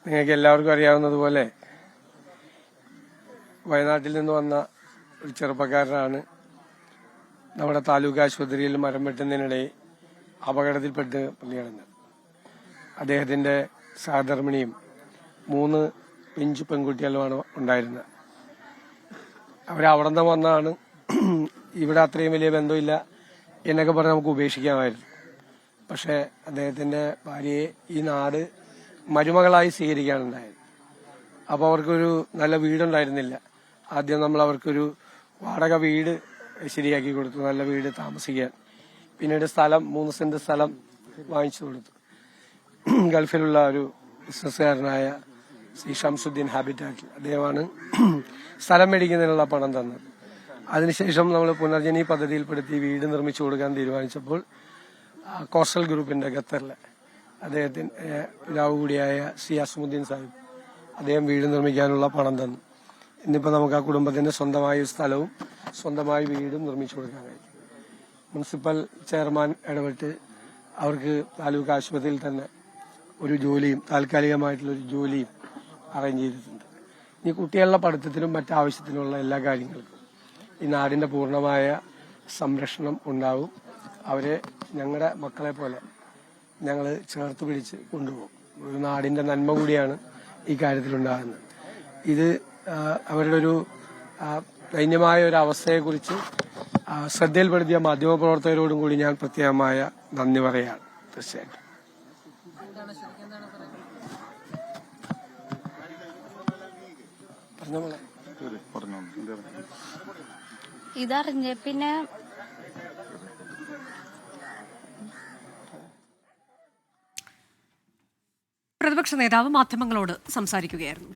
നിങ്ങൾക്ക് എല്ലാവർക്കും അറിയാവുന്നതുപോലെ വയനാട്ടിൽ നിന്ന് വന്ന ഒരു ചെറുപ്പക്കാരനാണ് നമ്മുടെ താലൂക്ക് ആശുപത്രിയിൽ മരം വെട്ടുന്നതിനിടെ അപകടത്തിൽപ്പെട്ട് പുള്ളിയാണെന്ന്. അദ്ദേഹത്തിന്റെ സഹധർമ്മിണിയും 3 പിഞ്ചു പെൺകുട്ടികളുമാണ് ഉണ്ടായിരുന്നത്. അവരവിടെ നിന്ന് വന്നാണ്. ഇവിടെ അത്രയും വലിയ ബന്ധമില്ല എന്നൊക്കെ പറഞ്ഞ് നമുക്ക് ഉപേക്ഷിക്കാമായിരുന്നു. പക്ഷെ അദ്ദേഹത്തിന്റെ ഭാര്യയെ ഈ നാട് മരുമകളായി സ്വീകരിക്കാനുണ്ടായത്. അപ്പോൾ അവർക്കൊരു നല്ല വീടുണ്ടായിരുന്നില്ല. ആദ്യം നമ്മൾ അവർക്കൊരു വാടക വീട് ശരിയാക്കി കൊടുത്തു, നല്ല വീട് താമസിക്കാൻ. പിന്നീട് 3 സെന്റ് സ്ഥലം വാങ്ങിച്ചു കൊടുത്തു. ഗൾഫിലുള്ള ഒരു ബിസിനസ്സുകാരനായ ശ്രീ ഷംസുദ്ദീൻ ഹാബിറ്റാറ്റിൽ അദ്ദേഹമാണ് സ്ഥലം മേടിക്കുന്നതിനുള്ള പണം തന്നത്. അതിനുശേഷം നമ്മൾ പുനർജനി പദ്ധതിയിൽപ്പെടുത്തി വീട് നിർമ്മിച്ചു കൊടുക്കാൻ തീരുമാനിച്ചപ്പോൾ കോസ്റ്റൽ ഗ്രൂപ്പിന്റെ ഖത്തറിലെ അദ്ദേഹത്തിന്റെ പിതാവ് കൂടിയായ ശ്രീ അസ്മുദ്ദീൻ സാഹിബ് അദ്ദേഹം വീട് നിർമ്മിക്കാനുള്ള പണം തന്നു. ഇന്നിപ്പോൾ നമുക്ക് ആ കുടുംബത്തിന് സ്വന്തമായ സ്ഥലവും സ്വന്തമായി വീടും നിർമ്മിച്ചു കൊടുക്കാൻ കഴിയും. മുനിസിപ്പൽ ചെയർമാൻ ഇടപെട്ട് അവർക്ക് താലൂക്ക് ആശുപത്രിയിൽ തന്നെ ഒരു ജോലിയും താൽക്കാലികമായിട്ടുള്ളൊരു ജോലിയും അറേഞ്ച് ചെയ്തിട്ടുണ്ട്. ഈ കുട്ടികളുടെ പഠിത്തത്തിനും മറ്റാവശ്യത്തിനുള്ള എല്ലാ കാര്യങ്ങൾക്കും ഈ നാടിന്റെ പൂർണ്ണമായ സംരക്ഷണം ഉണ്ടാവും. അവരെ ഞങ്ങളുടെ മക്കളെ പോലെ ഞങ്ങൾ ചേർത്ത് പിടിച്ച് കൊണ്ടുപോകും. ഒരു നാടിന്റെ നന്മ കൂടിയാണ് ഈ കാര്യത്തിലുണ്ടാകുന്നത്. ഇത് അവരുടെ ഒരു ദൈന്യമായ ഒരു അവസ്ഥയെക്കുറിച്ച് ശ്രദ്ധയിൽപ്പെടുത്തിയ മാധ്യമപ്രവർത്തകരോടും കൂടി ഞാൻ പ്രത്യേകമായ നന്ദി പറയാണ്. തീർച്ചയായിട്ടും ഇതറിഞ്ഞ പിന്നെ പ്രതിപക്ഷ നേതാവ് മാധ്യമങ്ങളോട് സംസാരിക്കുകയായിരുന്നു.